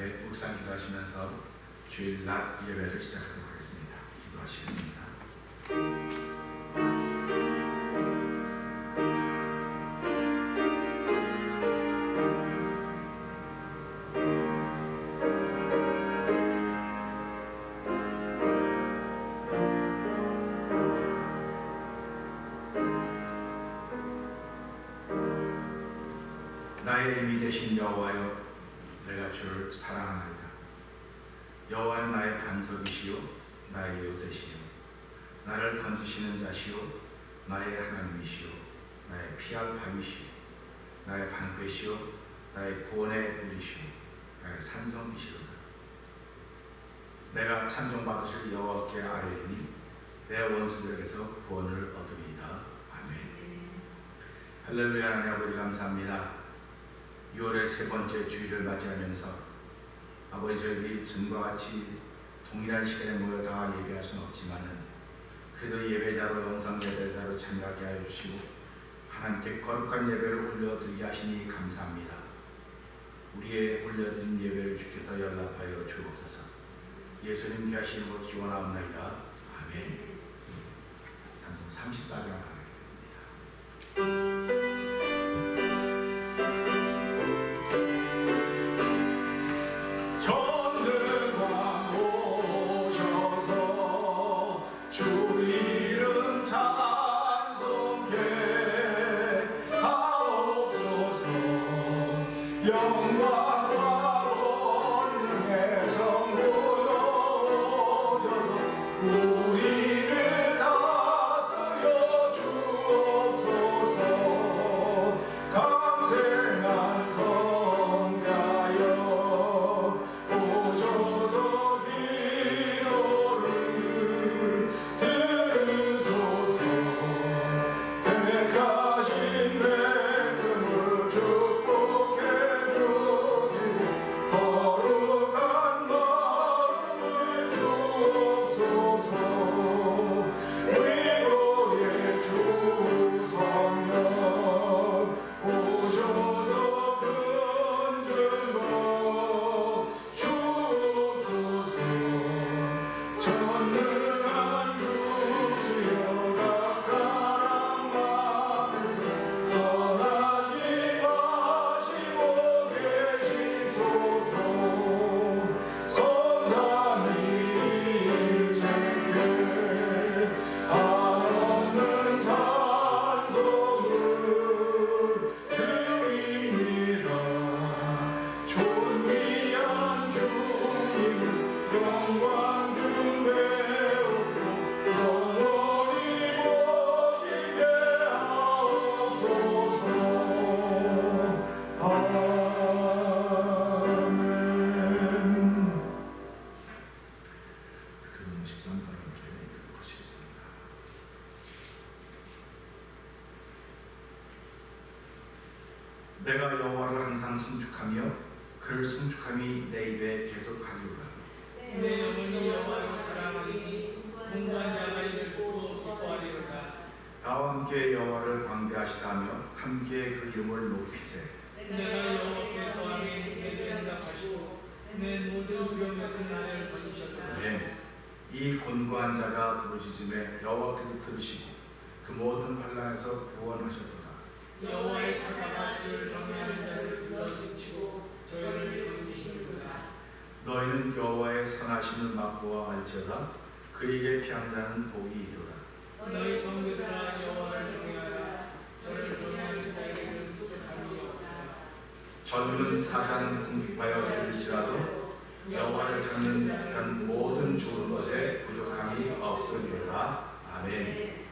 함께 묵상 기도하시면서 주일 낮 예배를 시작하도록 하겠습니다. 기도하시겠습니다. 나의 힘이 되신 여호와여, 내가 주를 사랑하나이다. 여호와는 나의 반석이시요 나의 요새시요 나를 건지시는 자시요 나의 하나님이시요 나의 피할 밤이시요 나의 방패시요 나의 구원의 뿌리시요 나의 산성이시로다. 내가 찬송받으실 여호와께 아뢰리니 내 원수들에게서 구원을 얻으리이다. 아멘. 할렐루야. 하나님 아버지 감사합니다. 6월의 세 번째 주일을 맞이하면서 아버지, 저희들이 전과 같이 동일한 시간에 모여 다 예배할 수는 없지만은 그래도 예배자로, 영상 예배자로 참여하게 하여 주시고 하나님께 거룩한 예배를 올려드리게 하시니 감사합니다. 우리의 올려드린 예배를 주께서 연락하여 주옵소서. 예수님 귀하신 이름으로 기원하옵나이다. 아멘. 찬송 34장 하게 됩니다. 내가 여호와를 항상 송축하며 그를 송축함이 내 입에 계속하리로다. 내 영혼이 여호와를 사랑하리니 공부한 자가 이를 보고 기뻐하리로다. 나와 함께 여호와를 광대하시다며 함께 그 이름을 높이세. 내가 여호와께 거하게 내게 응답하시고 내 모든 두려움에서 나를 건지셨다. 네, 이 곤고한 자가 부르짖음에 여호와께서 들으시고 그 모든 환난에서 구원하셨도다. 여호와의 사자가 주를 경외하는 자를 불러헤치고 저희를 건지시는구나. 너희는 여호와의 선하심을 맛보아 알지어다. 그에게 피한 자는 복이 이르라. 너희 성도들아 여호와를 경외하라. 저를 경외하는 자에게는 부족함이 없다. 젊은 사자는 궁핍하여 죽을지라도 여호와를 찾는 한 모든 좋은 것에 부족함이 없으리로다. 아멘.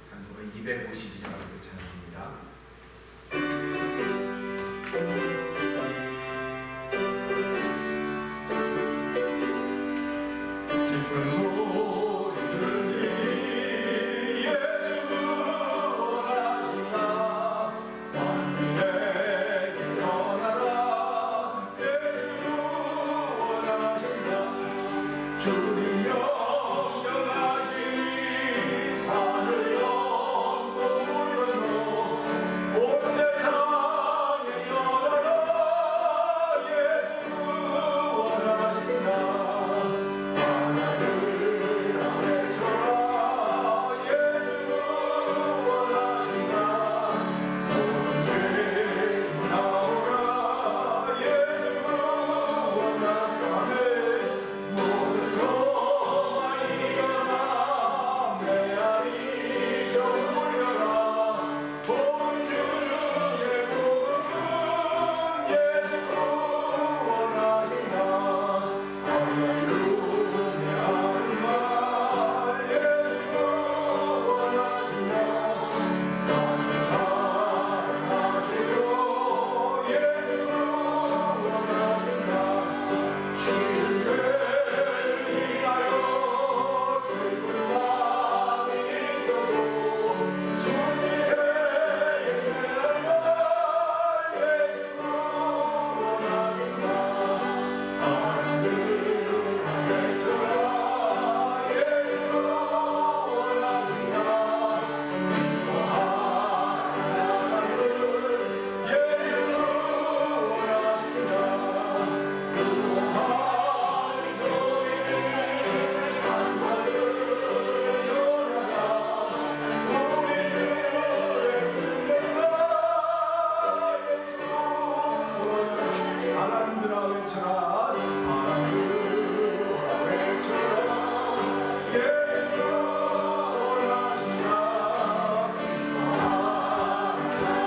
찬송가 252장을 찬양합니다. 기쁜 소리 들리 예수 구원하신다. 만민에게 전하라. 예수 구원하신다. 주님 명령하시니 산을 넘고 물러서 외쳐라 할렐루야 외쳐라 예수가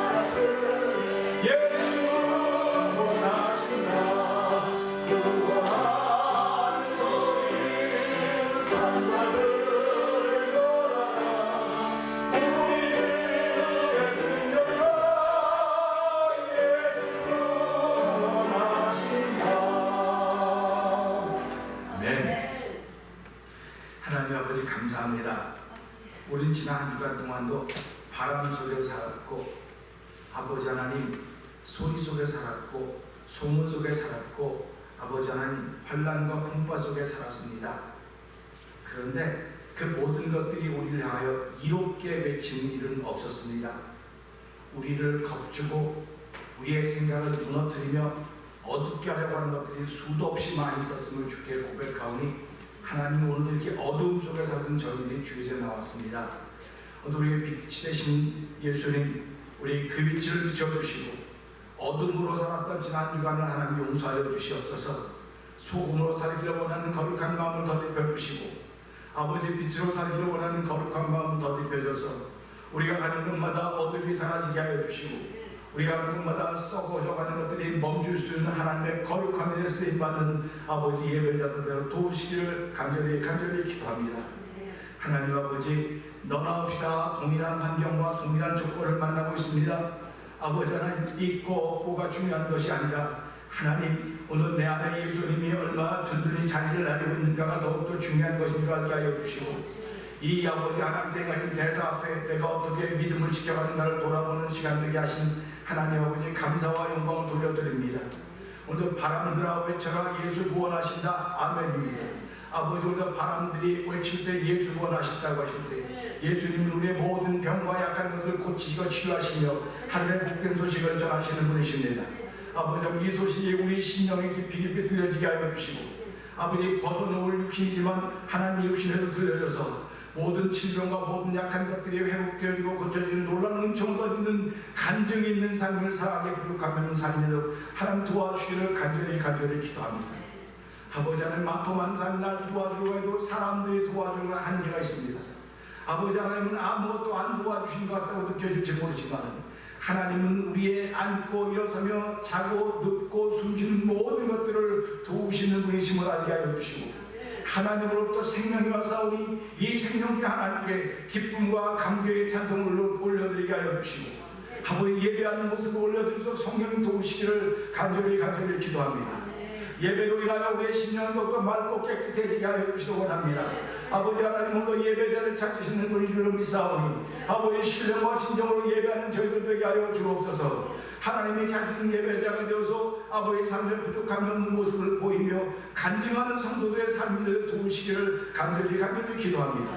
원하신다 예수가 원하신다 구원하는 소리 산마들을 걸어라 우리들의 승전가 예수가 원하신다. 아멘. 하나님 아버지 감사합니다. 우린 지난 한 주간 동안도 바람 속에 살았고 아버지 하나님 소리 속에 살았고 소문 속에 살았고 아버지 하나님 환난과 풍파 속에 살았습니다. 그런데 그 모든 것들이 우리를 향하여 이롭게 외치는 일은 없었습니다. 우리를 겁주고 우리의 생각을 무너뜨리며 어둡게 하려고 하는 것들이 수도 없이 많이 있었음을 주께 고백하오니 하나님 오늘도 이렇게 어두움 속에 살던 저희들이 주의에 나왔습니다. 오늘 우리의 빛이 되신 예수님 우리 그 빛을 비춰주시고 어둠으로 살았던 지난 주간을 하나님 용서하여 주시옵소서. 소금으로 살기를 원하는 거룩한 마음을 덧입혀 주시고 아버지 빛으로 살기를 원하는 거룩한 마음을 덧입혀줘서 우리가 가는 곳마다 어둠이 사라지게 하여 주시고 우리가 가는 곳마다 썩어져가는 것들이 멈출 수 있는 하나님의 거룩함에 쓰임받는 아버지 예배자들대로 도우시기를 간절히 기도합니다. 하나님 아버지 너나 없이 다 동일한 환경과 동일한 조건을 만나고 있습니다. 아버지 하나님 있고 없고가 중요한 것이 아니라 하나님 오늘 내 안에 예수님이 얼마나 든든히 자리를 가지고 있는가가 더욱더 중요한 것인가 알게 하여 주시고 이 아버지 하나님께 가진 대사 앞에 내가 어떻게 믿음을 지켜가는가를 돌아보는 시간 되게 하신 하나님 아버지 감사와 영광을 돌려드립니다. 오늘 바람들아 외쳐라 예수 구원하신다 아멘입니다. 아버지 오늘 바람들이 외칠 때 예수 구원하신다고 하실 때 예수님은 우리의 모든 병과 약한 것을 고치시고 치유하시며 하늘의 복된 소식을 전하시는 분이십니다. 아버지 이 소식이 우리 심령에 깊이 들려지게 하여 주시고 아버지 벗어놓을 육신이지만 하나님의 육신에도 들려져서 모든 질병과 모든 약한 것들이 회복되어지고 고쳐지는 놀라운 은총을 얻는 간증이 있는 삶을 살아가게 부족하면 삶에도 하나님 도와주시기를 간절히 기도합니다. 아버지 하나님 많고만 산 날 도와주려고 해도 사람들이 도와주는 한계가 있습니다. 아버지 하나님은 아무것도 안 도와주신 것 같다고 느껴질지 모르지만 하나님은 우리의 앉고 일어서며 자고 눕고 숨쉬는 모든 것들을 도우시는 분이심을 알게 하여 주시고 하나님으로부터 생명이 왔사오니 이 생명 중에 하나님께 기쁨과 감격의 찬송을 올려드리게 하여 주시고 아버지 예배하는 모습을 올려드리도록 성령님 도우시기를 간절히 기도합니다. 예배로 인하여 우리의 심령은 더욱더 맑고 깨끗해지게 하여 주시기 원합니다. 아버지 하나님 오늘 예배자를 찾으시는 분이 줄로 믿사오니 아버지 신령과 진정으로 예배하는 저희들 되게 하여 주옵소서. 하나님이 찾으시는 예배자가 되어서 아버지 삶에 부족함이 없는 모습을 보이며 간증하는 성도들의 삶을 도우시기를 간절히 기도합니다.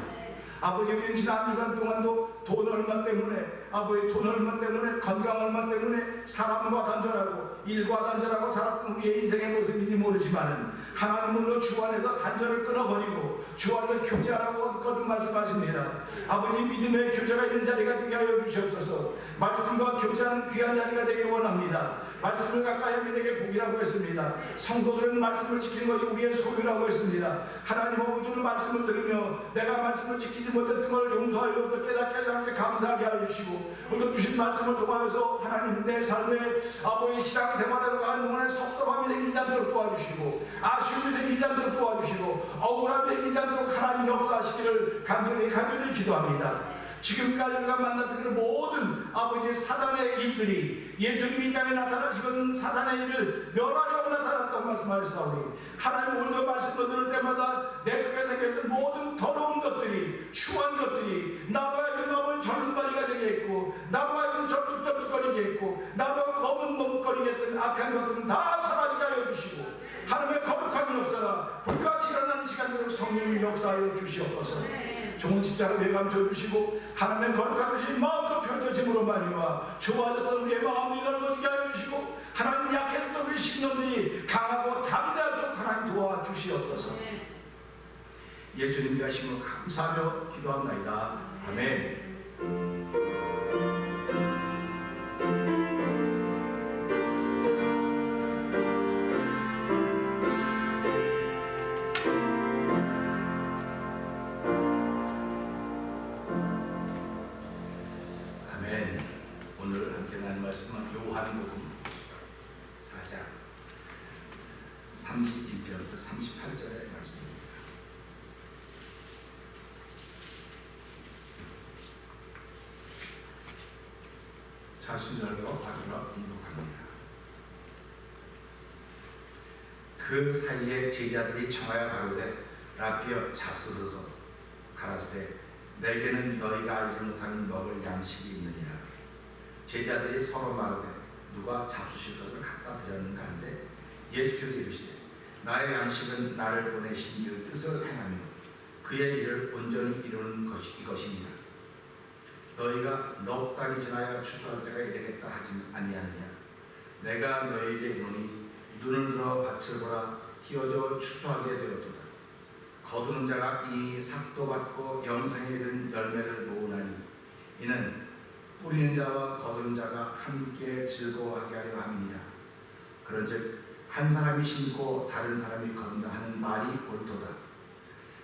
아버지 우리는 지난 주간 동안도 돈 얼마 때문에 아버지 돈 얼마 때문에 건강 얼마 때문에 사람과 단절하고 일과 단절하고 살았던 우리의 인생의 모습인지 모르지만 하나님은 주 안에서 단절을 끊어버리고 주 안에서 교제하라고 거듭 말씀하십니다. 아버지 믿음의 교제가 있는 자리가 되게 하여 주시옵소서. 말씀과 교제하는 귀한 자리가 되길 원합니다. 말씀을 가까이 하면 내게 복이라고 했습니다. 성도들은 말씀을 지키는 것이 우리의 소유라고 했습니다. 하나님 아버지의 말씀을 들으며 내가 말씀을 지키지 못했던 걸 용서하여 깨닫게 하여 감사하게 하여 주시고 오늘 주신 말씀을 통하여서 하나님 내 삶에 아버지 신앙생활에 가는 동안에 섭섭함이 생기지 않도록 도와주시고 아쉬움이 생기지 않도록 도와주시고 억울함이 생기지 않도록 하나님 역사하시기를 간절히 기도합니다. 지금까지 우리가 만났던 그 모든 아버지 사단의 일들이 예수님이 이 땅에 나타나시던 사단의 일을 멸하려고 나타났다고 말씀하셨사오니 하나님 오늘도 말씀을 들을 때마다 내 속에 생겼던 모든 더러운 것들이 추한 것들이 나로 하여금 아버지 절름발이가 되게 했고 나로 하여금 절뚝절뚝거리게 했고 나로 머뭇머뭇거리게 했던 악한 것들은 다 사라지게 하여 주시고 하나님의 거룩한 역사가 불같이 일어나는 시간대로 성령을 역사하여 주시옵소서. 좋은 십자가 대감쳐 주시고 하나님의 거룩한 것이 마음껏 펼쳐짐으로 말미암아 좋아졌던 우리의 마음이 넓어지게 하여 주시고 하나님 약했던 우리 심령들이 강하고 담대하도록 하나님 도와주시옵소서. 예수님이 하심을 감사하며 기도합나이다. 아멘. 31절부터 38절의 말씀입니다. 자신들과 받으라 공독합니다. 그 사이에 제자들이 청하여 가로되 라비어 잡수소서. 가라사대 내게는 너희가 알지 못하는 먹을 양식이 있느니라. 제자들이 서로 말하되 누가 잡수실 것을 갖다 드렸는가 한데 예수께서 이르시되 나의 양식은 나를 보내신 이의 뜻을 행하며 그의 일을 온전히 이루는 것이 이것이니라. 너희가 넉 달이 지나야 추수할 때가 이르겠다 하지 아니하느냐. 내가 너희에게 이르노니 눈을 들어 밭을 보라. 희어져 추수하게 되었도다. 거두는 자가 이미 삭도 받고 영생에 이른 열매를 모으나니 이는 뿌리는 자와 거두는 자가 함께 즐거워하게 하려 함이니라. 그런즉 한 사람이 심고 다른 사람이 거둔다 하는 말이 옳도다.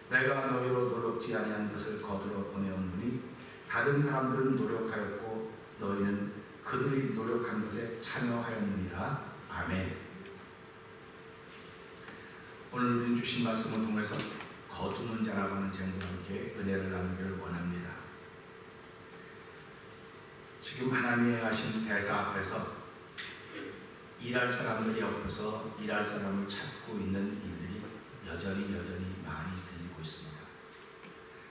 내가 너희로 노력지 아니한 것을 거두러 보내었노니 다른 사람들은 노력하였고 너희는 그들이 노력한 것에 참여하였느니라. 아멘. 오늘 우리는 주신 말씀을 통해서 거두는 자라고 하는 제목과 함께 은혜를 나누기를 원합니다. 지금 하나님이 하신 대사 앞에서 일할 사람들이 없어서 일할 사람을 찾고 있는 일들이 여전히 많이 들리고 있습니다.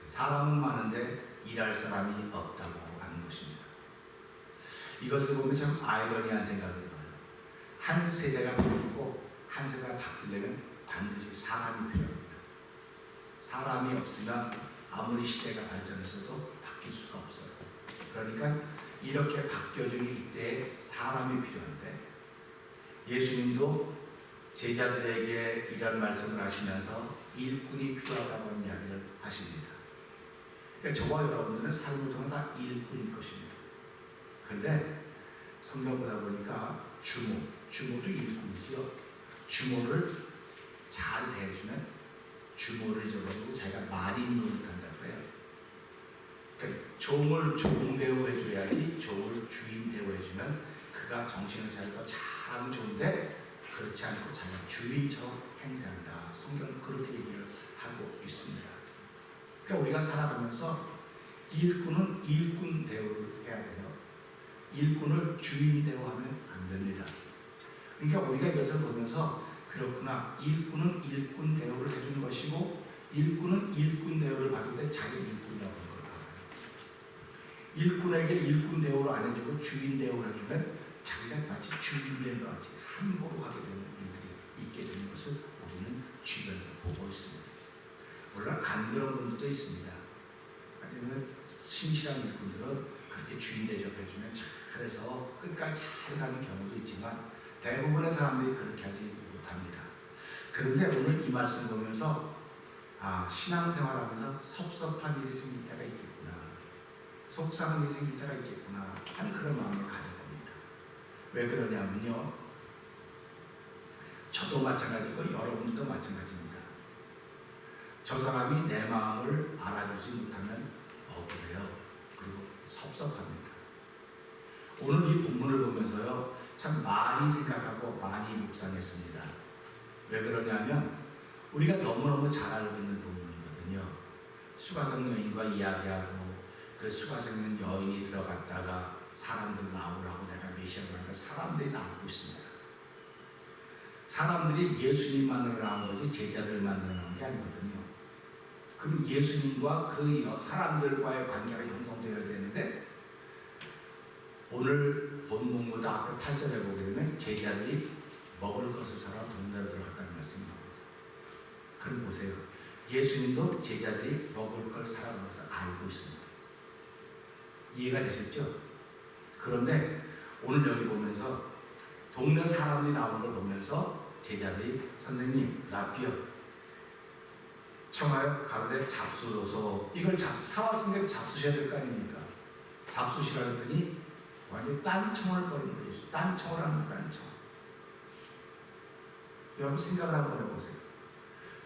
사람은 많은데 일할 사람이 없다고 하는 것입니다. 이것을 보면 참 아이러니한 생각이 들어요. 한 세대가 바뀌고 한 세대가 바뀌려면 반드시 사람이 필요합니다. 사람이 없으면 아무리 시대가 발전했어도 바뀔 수가 없어요. 그러니까 이렇게 바뀌어지는 이때에 사람이 필요한데 예수님도 제자들에게 이런 말씀을 하시면서 일꾼이 필요하다고 하는 이야기를 하십니다. 그러니까 저와 여러분들은 삶을 통해 다 일꾼일 것입니다. 그런데 성경 보다 보니까 주모도 일꾼이죠. 주모를 잘 대해주면 주모를 잊어버리고 자기가 말인 노릇한다고 해요. 그러니까 종을 종 대우해줘야지 종을 주인 대우해주면 그가 정신을 차리고 잘하면 좋은데 그렇지 않고 자기가 주인처럼 행세한다. 성경은 그렇게 얘기를 하고 있습니다. 그러니까 우리가 살아가면서 일꾼은 일꾼 대우를 해야 돼요. 일꾼을 주인 대우하면 안 됩니다. 그러니까 우리가 이것을 보면서 그렇구나. 일꾼은 일꾼 대우를 해주는 것이고 일꾼은 일꾼 대우를 받을 때 자기 일꾼이라고 하는 걸 알아요. 일꾼에게 일꾼 대우를 안 해주고 주인 대우를 해주면 자기가 마치 주인된 것 같이 함부로 하게 되는 일들이 있게 되는 것을 우리는 주변에서 보고 있습니다. 물론 안 그런 분들도 있습니다. 하지만 신실한 일꾼들은 그렇게 주인 대접해주면 잘해서 끝까지 잘 가는 경우도 있지만 대부분의 사람들이 그렇게 하지 못합니다. 그런데 오늘 이 말씀 보면서 신앙생활하면서 섭섭한 일이 생길 때가 있겠구나, 속상한 일이 생길 때가 있겠구나 하는 그런 마음을 가져봅니다. 왜 그러냐면요, 저도 마찬가지고 여러분도 마찬가지입니다. 저 사람이 내 마음을 알아주지 못하면 억울해요. 그리고 섭섭합니다. 오늘 이 본문을 보면서요, 참 많이 생각하고 많이 묵상했습니다. 왜 그러냐면 우리가 너무너무 잘 알고 있는 본문이거든요. 수가성 여인과 이야기하고 그 수가성 있는 여인이 들어갔다가 사람들 나오라고 내가 메시아라고 하니까 사람들이 나오고 있습니다. 사람들이 예수님 만나러 나온 거지 제자들 만나러 나온 게 아니거든요. 그럼 예수님과 그 사람들과의 관계가 형성되어야 되는데 오늘 본문보다 앞에 8절에 보게 되면 제자들이 먹을 것을 사러 동네로 들어갔다는 말씀이 나옵니다. 그럼 보세요. 예수님도 제자들이 먹을 걸 사러 가서 알고 있습니다. 이해가 되셨죠? 그런데 오늘 여기 보면서 동네 사람들이 나오는 걸 보면서 제자들이 선생님, 라비어 청하여 가로되 잡수소서. 이걸 사왔으니까 잡수셔야 될 거 아닙니까? 잡수시라 했더니 완전히 딴청을 버린 거예요. 딴청을 하는 딴청. 여러분 생각을 한번 해보세요.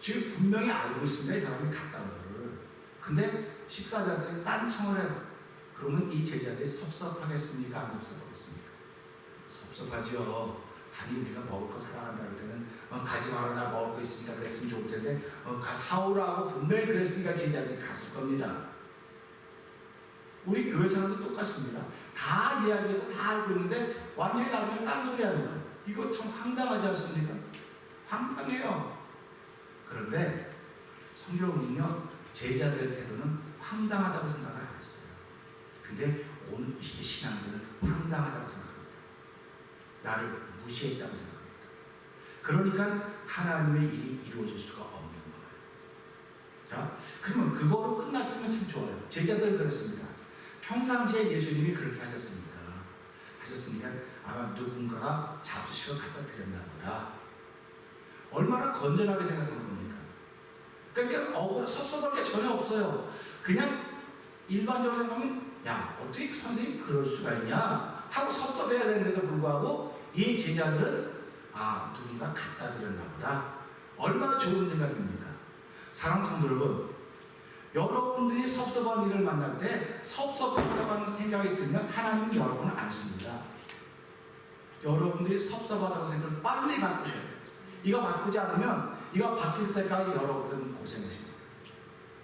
지금 분명히 알고 있습니다. 이 사람이 갔다 온 거를. 근데 식사자들이 딴청을 해요. 그러면 이 제자들이 섭섭하겠습니까? 안 섭섭하겠습니까? 섭섭하죠. 아니 우리가 먹을 거 사랑한다 할 때는 가지 마라 나 먹을 거 있으니까 그랬으면 좋을 텐데 가 사오라고 분명히 그랬으니까 제자들이 갔을 겁니다. 우리 교회 사람도 똑같습니다. 다 이야기해서 다 알고 있는데 완전히 나중에 딴소리 하는 거예요. 이거 참 황당하지 않습니까? 황당해요. 그런데 성경은요 제자들의 태도는 황당하다고 생각을 하고 있어요. 근데 오늘 이 시대 신앙들은 황당하다고 생각합니다. 나를 무시했다고 생각합니다. 그러니까 하나님의 일이 이루어질 수가 없는 거예요. 자, 그러면 그거로 끝났으면 참 좋아요. 제자들은 그렇습니다. 평상시에 예수님이 그렇게 하셨습니까? 하셨으니까 아마 누군가가 잡수식을 갖다 드렸나 보다. 얼마나 건전하게 생각한 겁니까? 그러니까 억울해 섭섭할 게 전혀 없어요. 그냥 일반적으로 생각하면 야 어떻게 선생님이 그럴 수가 있냐 하고 섭섭해야 되는데도 불구하고 이 제자들은 누군가 갖다 드렸나 보다. 얼마나 좋은 생각입니까? 사랑하는 성도 여러분, 여러분들이 섭섭한 일을 만날 때 섭섭하다고 하는 생각이 들면 하나님은 여러분을 안 씁니다. 여러분들이 섭섭하다고 생각을 빨리 바꾸셔야 돼요. 이거 바꾸지 않으면 이거 바뀔 때까지 여러분들은 고생하십니다.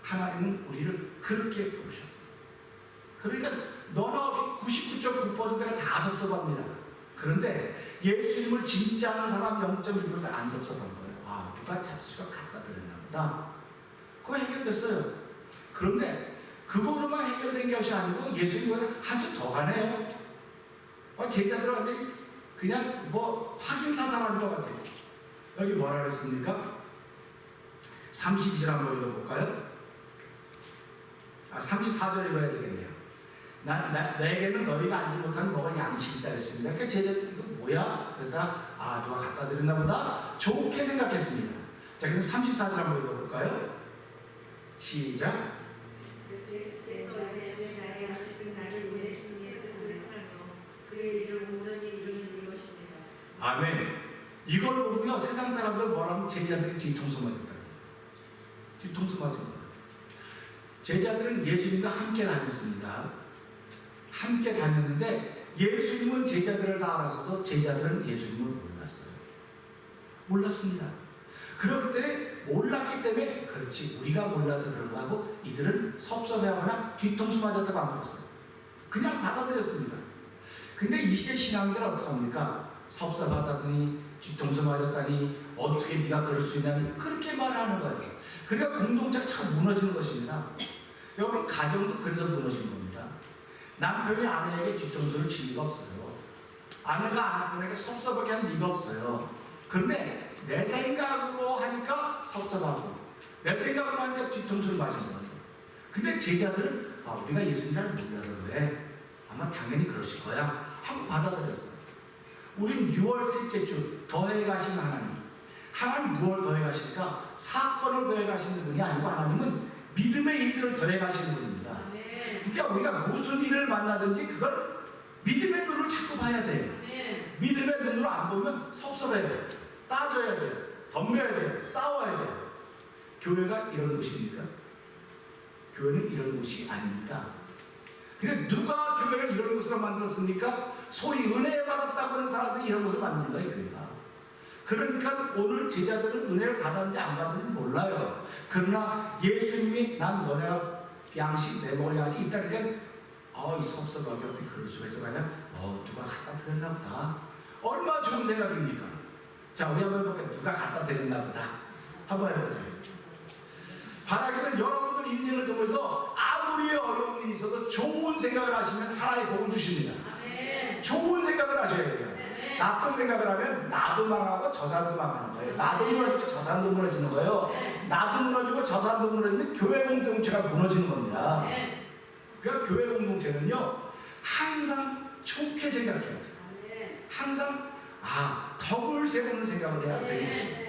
하나님은 우리를 그렇게 부르셨어요. 그러니까 너나 99.9%가 다 섭섭합니다. 그런데 예수님을 진짜 아는 사람 0.1% 안 섭섭한 거예요. 누가 잡수시가 갖다 드렸나 보다. 그거 해결됐어요. 그런데 그거로만 해결된 것이 아니고 예수님보다 아주 더 가네요. 제자들한테 그냥 확인사살하는 것 같아요. 여기 뭐라 그랬습니까? 32절 한번 읽어볼까요? 34절 읽어야 되겠네요. 내게는 너희가 알지 못하는 먹을 양식이 있다 그랬습니다. 그러니까 제자들이 이거 뭐야? 그러다 누가 갖다 드렸나 보다 좋게 생각했습니다. 자, 그럼 34절 한번 읽어볼까요? 시작. 그래서 나의 양식은 나를 위해 주님의 뜻을 하며 그의 일을 온전히 이루는 것입니다. 아멘. 이걸 보고요 세상 사람들 뭐라면 제자들이 뒤통수 맞았다. 뒤통수 맞은 거예요. 제자들은 예수님과 함께 다녔습니다. 함께 다녔는데 예수님은 제자들을 다 알아서도 제자들은 예수님을 몰랐어요. 몰랐습니다. 그렇기 때문에 몰랐기 때문에 그렇지 우리가 몰라서 그런 거 하고 이들은 섭섭해하거나 뒤통수 맞았다고 안 그랬어요. 그냥 받아들였습니다. 근데 이 시대 신앙들은 어떡합니까? 섭섭하다더니 뒤통수 맞았다니 어떻게 네가 그럴 수 있냐니 그렇게 말하는 거예요. 그러니까 공동체가 참 무너지는 것입니다. 여러분 가정도 그래서 무너지는 겁니다. 남편이 아내에게 뒤통수를 칠 리가 없어요. 아내가 남편에게 섭섭하게 할 리가 없어요. 그런데 내 생각으로 하니까 섭섭하고 내 생각으로 하니까 뒤통수를 맞은 거예요. 근데 제자들은 우리가 예수님을 몰라서 그래. 아마 당연히 그러실 거야 하고 받아들였어요. 우린 6월 셋째 주 더해 가신 하나님 무엇을 더해 가실까? 사건을 더해 가시는 분이 아니고 하나님은 믿음의 일들을 더해 가시는 분입니다. 그러니까 우리가 무슨 일을 만나든지 그걸 믿음의 눈으로 자꾸 봐야 돼요. 믿음의 눈으로 안 보면 섭섭해요. 따져야 돼요. 덤벼야 돼요. 싸워야 돼요. 교회가 이런 곳입니까? 교회는 이런 곳이 아닙니다. 근데 누가 교회를 이런 곳으로 만들었습니까? 소위 은혜 받았다고 하는 사람들이 이런 곳을 만든 거예요. 그러니까 오늘 제자들은 은혜를 받았는지 안 받았는지 몰라요. 그러나 예수님이 난 너네가 양식 내 먹을 양식이 있다 그러니까 이 섭섭하게 어떻게 그럴 수가 있어 말이야. 누가 갖다 드렸나 보다. 얼마나 좋은 생각입니까? 자, 우리 한번 해볼까요? 누가 갖다 드렸나 보다. 한번 해보세요. 바라기는 여러분들 인생을 통해서 아무리 어려운 일이 있어도 좋은 생각을 하시면 하나님 복을 주십니다. 좋은 생각을 하셔야 돼요. 나쁜 생각을 하면 나도 망하고 저 사람도 망하는 거예요. 나도 무너지고 저 사람도 무너지는 거예요. 나도 무너지고 저 사람도 무너지면 교회 공동체가 무너지는 겁니다. 그러니까 교회 공동체는요 항상 좋게 생각해요. 항상 덕을 세우는 생각을 해야 되는 것입니다.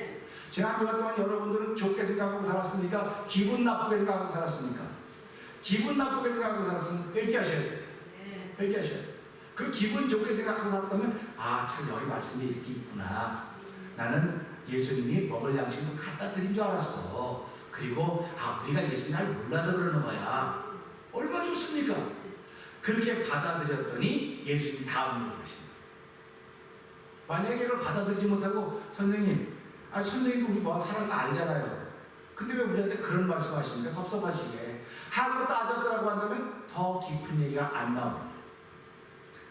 제가 한 주간 동안 여러분들은 좋게 생각하고 살았습니까? 기분 나쁘게 생각하고 살았습니까? 기분 나쁘게 생각하고 살았으면 회개하셔야 돼요. 회개하셔야 돼요. 그 기분 좋게 생각하고 살았다면 참 여기 말씀이 이렇게 있구나. 나는 예수님이 먹을 양식도 갖다 드린 줄 알았어. 그리고 우리가 예수님 날 몰라서 그러는 거야. 얼마나 좋습니까? 그렇게 받아들였더니 예수님이 다음 일을 하십니다. 만약에 이걸 받아들이지 못하고 선생님, 선생님도 우리 뭐 사는 거 알잖아요. 근데 왜 우리한테 그런 말씀 하시니까 섭섭하시게 하고 따졌더라고 한다면 더 깊은 얘기가 안 나옵니다.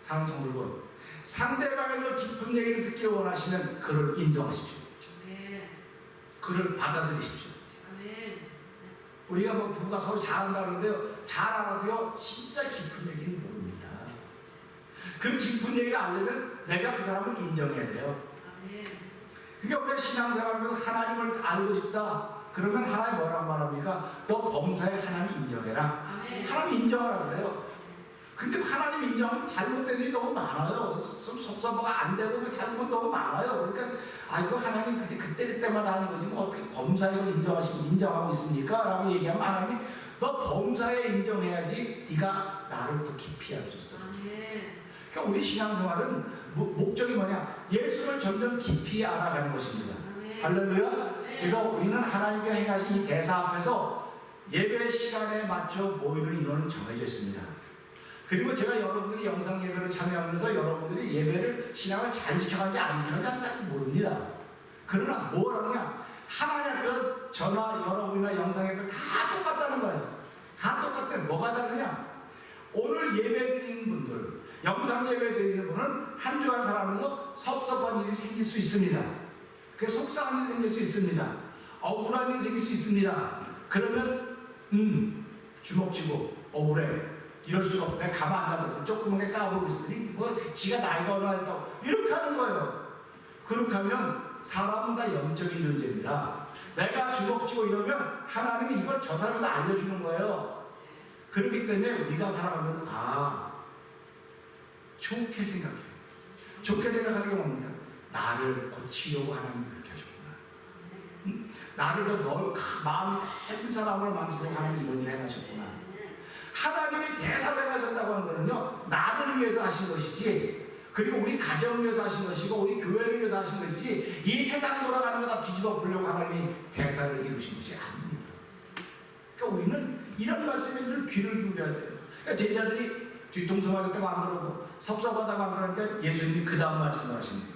사랑하는 성도 여러분, 상대방의 더 깊은 얘기를 듣기를 원하시면 그를 인정하십시오. 아멘. 그를 받아들이십시오. 아멘. 우리가 뭐 부부가 서로 잘한다 그러는데요, 잘 알아도요 진짜 깊은 얘기는 모릅니다. 그 깊은 얘기를 알려면 내가 그 사람을 인정해야 돼요. 아멘. 그러니까 우리가 신앙생활하면서 하나님을 알고 싶다 그러면 하나님 뭐라고 말합니까? 너 범사에 하나님 인정해라. 아멘. 하나님 인정하라 그래요. 근데 하나님 인정하면 잘못된 일이 너무 많아요. 좀 섭섭하가 안 되고 그 잘못 너무 많아요. 그러니까 이거 하나님 그때마다 하는 거지 뭐 어떻게 범사에 인정하고 있습니까? 라고 얘기하면 하나님이 너 범사에 인정해야지 네가 나를 더 깊이 알 수 있어. 아멘. 그러니까 우리 신앙생활은 목적이 뭐냐? 예수를 점점 깊이 알아가는 것입니다. 아멘. 할렐루야. 그래서 우리는 하나님께 행하신 이 대사 앞에서 예배 시간에 맞춰 모이는 인원은 정해져 있습니다. 그리고 제가 여러분들이 영상 예배를 참여하면서 여러분들이 예배를 신앙을 잘 지켜가는지 안 지켜가는지 모릅니다. 그러나 뭐라냐? 하나님 앞에 저나 여러분이나 영상 예배 다 똑같다는 거예요. 다 똑같대. 뭐가 다르냐? 오늘 예배 드리는 분들, 영상 예배 드리는 분은 한 주간 살아가면서 섭섭한 일이 생길 수 있습니다. 그 속상한 일이 생길 수 있습니다. 억울한 일이 생길 수 있습니다. 그러면 주먹쥐고 억울해. 이럴 수가 없어. 내가 가만 안 놔뒀고 조그맣게 까보고 있으니 뭐 지가 나이가 얼마나 됐다고 이렇게 하는 거예요. 그렇게 하면 사람은 다 영적인 존재입니다. 내가 주먹쥐고 이러면 하나님이 이걸 저 사람한테 알려주는 거예요. 그렇기 때문에 우리가 살아가면 좋게 생각해요. 좋게 생각하는 게 뭡니까? 나를 고치려고 하나님이 그렇게 하셨구나. 나를 더 마음이 넓은 사람을 만들려고 하나님이 이런 일을 해하셨구나. 하나님이 대사를 하셨다고 하는 거는요, 나를 위해서 하신 것이지, 그리고 우리 가정을 위해서 하신 것이고, 우리 교회를 위해서 하신 것이지, 이 세상 돌아가는 거 다 뒤집어 보려고 하나님이 대사를 이루신 것이 아닙니다. 그러니까 우리는 이런 말씀에 늘 귀를 기울여야 돼요. 그러니까 제자들이 뒤통수 맞았다고 안 그러고, 섭섭하다고 안 그러니까 예수님이 그 다음 말씀을 하십니다.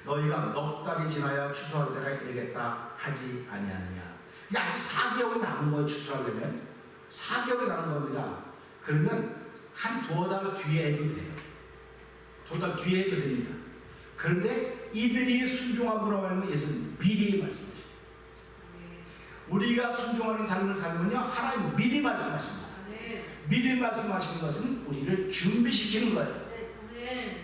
너희가 넉 달이 지나야 추수할 때가 이르겠다 하지 아니하느냐. 그러니까 아직 4개월이 남은 거예요, 추수하려면. 4개월이 남은 겁니다. 그러면 한 2달 뒤에 해도 돼요. 2달 뒤에 해도 됩니다. 그런데 이들이 순종하고 나면 예수님 미리 말씀하십니다. 우리가 순종하는 삶을 살면요, 하나님 미리 말씀하십니다. 미리 말씀하시는 것은 우리를 준비시키는 거예요.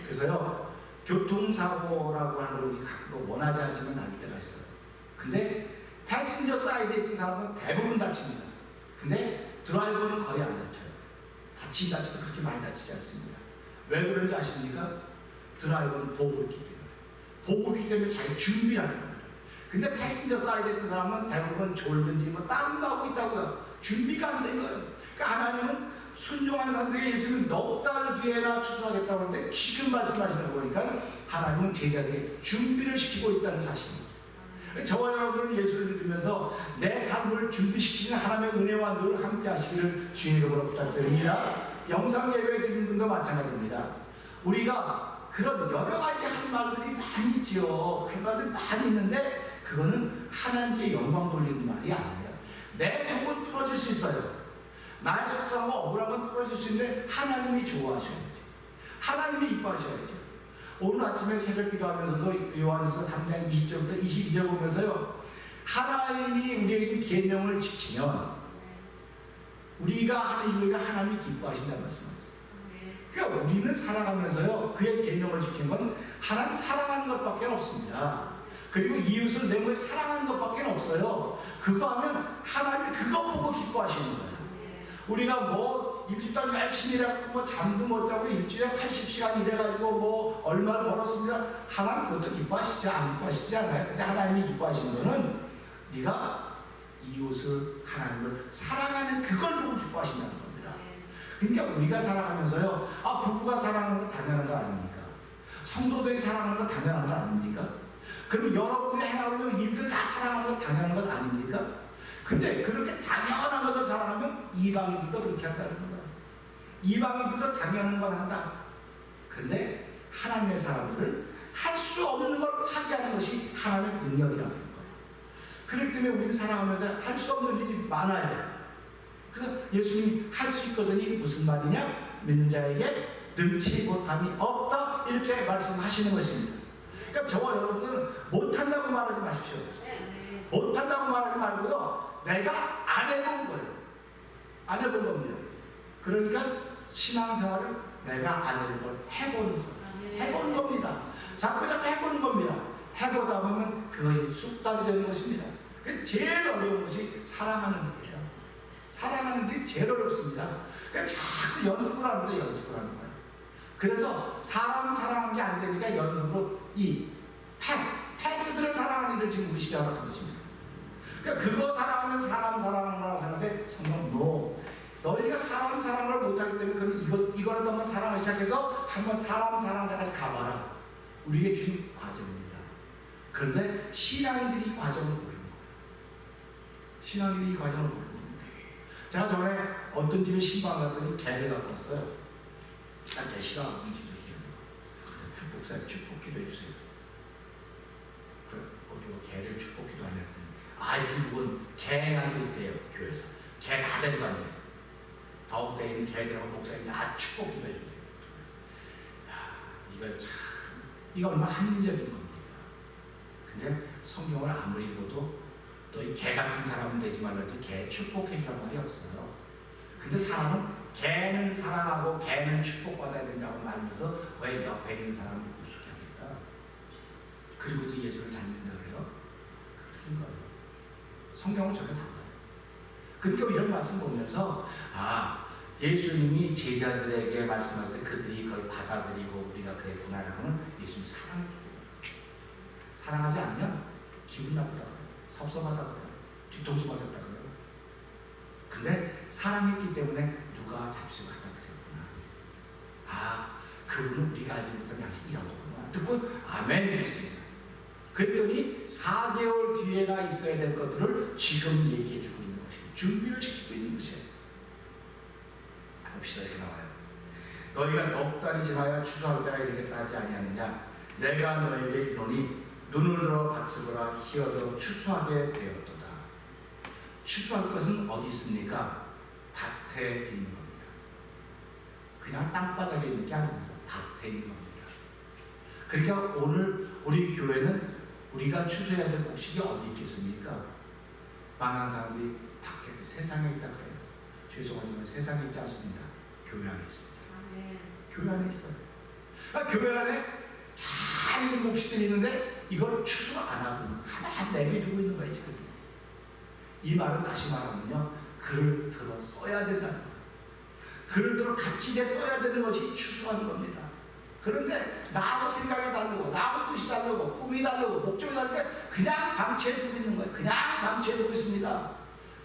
그래서요, 교통사고라고 하는 걸 우리 갖고 원하지 않지만 날 때가 있어요. 근데 패신저 사이드에 있던 사람은 대부분 다칩니다. 근데 드라이버는 거의 안 다쳐요. 다치도 그렇게 많이 다치지 않습니다. 왜 그런지 아십니까? 드라이버는 보고 있기 때문에. 보고 있기 때문에 자기 준비하는 겁니다. 근데 패신저 사이드에 있는 사람은 대부분 졸든지 뭐 다른 거 하고 있다고요. 준비가 안 된 거예요. 그러니까 하나님은 순종하는 사람들에게 예수님은 넉 달 뒤에나 추수하겠다고 하는데 지금 말씀하시는 거 보니까 하나님은 제자들에게 준비를 시키고 있다는 사실입니다. 저와 여러분은 예수를 믿으면서 내 삶을 준비시키는 하나님의 은혜와 늘 함께 하시기를 주의 이름으로 부탁드립니다. 영상 예배 드리는 분도 마찬가지입니다. 우리가 그런 여러 가지 할 말들이 많이 있지요. 할 말들이 많이 있는데 그거는 하나님께 영광 돌리는 말이 아니에요. 내 속은 풀어질 수 있어요. 나의 속상하고 억울함은 풀어질 수 있는데 하나님이 좋아하셔야죠. 하나님이 이뻐하셔야죠. 오늘 아침에 새벽 기도하면서도 요한일서 3장 20절부터 22절 보면서요, 하나님이 우리에게 계명을 지키면 우리가 하는 일을 하나님이 기뻐하신다는 말씀이죠. 그러니까 우리는 살아가면서요, 그의 계명을 지키는 건 하나님 사랑하는 것밖에 없습니다. 그리고 이웃을 내 몸에 사랑하는 것밖에 없어요. 그거 하면 하나님이 그거 보고 기뻐하시는 거예요. 우리가 뭐 일주일 열심히 일하고 뭐 잠도 못 자고 일주일에 80시간 일해가지고 뭐 얼마를 벌었습니다. 하나님 그것도 기뻐하시지 안 기뻐하시지 않아요. 근데 하나님이 기뻐하시는 거는 네가 이웃을 하나님을 사랑하는 그걸 보고 기뻐하신다는 겁니다. 그러니까 우리가 살아가면서요, 부부가 사랑하는 거 당연한 거 아닙니까? 성도들이 사랑하는 거 당연한 거 아닙니까? 그럼 여러분이 행하는 일들 다 사랑하는 거 당연한 것 아닙니까? 근데 그렇게 당연한 것을 사랑하면 이방인들도 그렇게 한다는 거예요. 이방인들도 당연한 걸 한다. 근데 하나님의 사람들은 할 수 없는 걸 하게 하는 것이 하나님의 능력이라는 거예요. 그렇기 때문에 우리는 살아가면서 할 수 없는 일이 많아요. 그래서 예수님이 할 수 있거든이 무슨 말이냐? 믿는 자에게 능치 못함이 없다, 이렇게 말씀하시는 것입니다. 그러니까 저와 여러분은 못한다고 말하지 마십시오. 못한다고 말하지 말고요, 내가 안 해본 거예요. 안 해본 겁니다. 그러니까 신앙생활을 내가 안 해본 걸 해보는 거예요. 해보는 겁니다. 자꾸 해보는 겁니다. 해보다 보면 그것이 쑥달이 되는 것입니다. 그 제일 어려운 것이 사랑하는 거예요. 사랑하는 게 제일 어렵습니다. 그러니까 자꾸 연습을 하는데 연습을 하는 거예요. 그래서 사람 사랑하는 게 안 되니까 연습으로 이 팩트들을 사랑하는 일을 지금 우리 시대가 하는 것입니다. 그러니까 그거 사랑하면 사람 사랑하라고 생각하는데 성경 no. 너희가 사람 사랑을 못하기 때문에 그럼 이거라도 한번 사랑을 시작해서 한번 사람 사랑까지 가봐라. 우리에게 주신 과정입니다. 그런데 신앙인들이 이 과정을 모르는 거예요. 신앙인들이 이 과정을 모르는 거예요. 제가 전에 어떤 집에 신방 갔더니 개를 갖고 왔어요. 난 개시가 없는 집에 있는 목사님 축복기도 해주세요. 그래, 어디 개를 축복기도 안 했더니 미국은 개나 있대요. 교회에서 개 다 데려간대요. 더욱더 있는 개들하고 목사님이 축복기도 해준대요. 이걸 참, 이거 얼마나 합리적인 겁니다. 근데 성경을 아무리 읽어도 또 이 개 같은 사람은 되지 말라지 개 축복해주란 말이 없어요. 근데 사람은 개는 사랑하고 개는 축복받아야 된다고 말하면서 왜 옆에 있는 사람을 우습게 합니까? 그리고도 예수를 잘 믿는다 그래요? 틀린 거예요. 성경은 저게 달라요. 그러니까 이런 말씀 보면서 예수님이 제자들에게 말씀하실 때 그들이 그걸 받아들이고 우리가 그랬구나라고는 예수님이 사랑하지 않으면 기분 나쁘다 그래요. 섭섭하다 그래요. 뒤통수 맞았다 그래요. 근데 사랑했기 때문에 누가 잡수고 갖다 드렸구나. 그분은 우리가 알지 못한 양식 이런 거구나. 듣고 아멘 했습니다. 그랬더니 4개월 뒤에나 있어야 될 것들을 지금 얘기해주고 있는 것이에요. 준비를 시키고 있는 것이에요. 봅시다. 이렇게 나와요. 너희가 넉 달이 지나야 추수할 때가 이르겠다 하지 아니하느냐. 내가 너에게 이르노니 눈을 들어 밭을 보라. 희어져 추수하게 되었도다. 추수할 것은 어디 있습니까? 밭에 있는 겁니다. 그냥 땅바닥에 있는 게 아닙니다. 밭에 있는 겁니다. 그러니까 오늘 우리 교회는 우리가 추수해야 될 곡식이 어디 있겠습니까? 많은 사람들이 밖에 세상에 있다 그래요. 죄송하지만 세상에 있지 않습니다. 교회 안에 있습니다. 교회 안에 있어요. 교회 안에 잘 익은 곡식들이 있는데 이걸 추수 안 하고 가만히 내비두고 있는 거예요. 지금. 이 말은 다시 말하면요, 글을 들어 써야 된다는 거예요. 글을 들어 값지게 써야 되는 것이 추수하는 겁니다. 그런데 나하고 생각이 다르고 나하고 뜻이 다르고 꿈이 다르고 목적이 다르게 그냥 방치해두고 있는 거예요. 그냥 방치해두고 있습니다.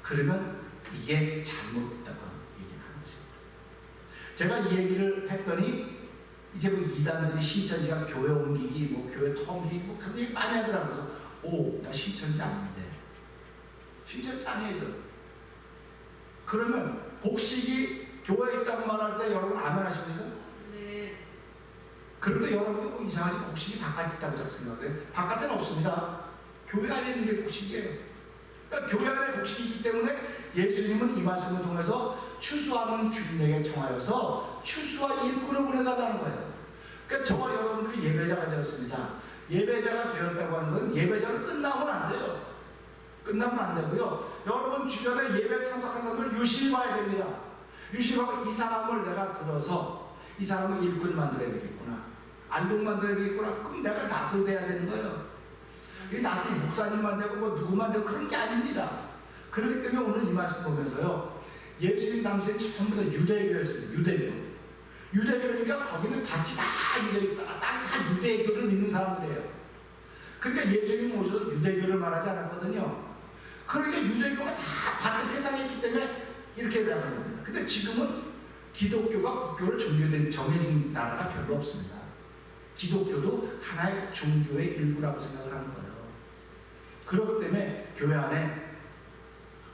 그러면 이게 잘못됐다고 얘기를 하는 거죠. 제가 이 얘기를 했더니 이제 이단들이 신천지가 교회 옮기기, 교회 텀기, 그런 얘기 많이 하더라고요. 그래서 나 신천지 아닌데. 신천지 아니에요. 그러면 복식이 교회에 있다고 말할 때 여러분 아멘 하십니까? 네. 그런데 여러분도 이상하지 복식이 바깥에 있다고 자꾸 생각해요. 바깥에는 없습니다. 교회 안에 있는 게 복식이에요. 그러니까 교회 안에 복식이 있기 때문에 예수님은 이 말씀을 통해서 추수하는 주인에게 청하여서 추수와 일꾼을 보내달라는 거예요. 그러니까 저와 여러분들이 예배자가 되었습니다. 예배자가 되었다고 하는 건 예배자가 끝나면 안 돼요. 끝나면 안 되고요. 여러분 주변에 예배 참석한 사람을 유심히 봐야 됩니다. 유심히 봐서 이 사람을 내가 들어서 이 사람을 일꾼 만들어야 되겠구나. 안동 만들어야 되겠구나. 그럼 내가 낯을 대야 되는 거예요. 이 낯을 목사님만 되고 누구만 되고 그런 게 아닙니다. 그렇기 때문에 오늘 이 말씀 보면서요, 예수님 당시에 전부 다 유대교였어요. 유대교니까 거기는 밭이 다 유대교다. 다 유대교를 믿는 사람들이에요. 그러니까 예수님이 오셔서 유대교를 말하지 않았거든요. 그러니까 유대교가 다 밭에 세상에 있기 때문에 이렇게 나가는 겁니다. 근데 지금은 기독교가 국교를 정해진 나라가 별로 없습니다. 기독교도 하나의 종교의 일부라고 생각을 하는 거예요. 그렇기 때문에 교회 안에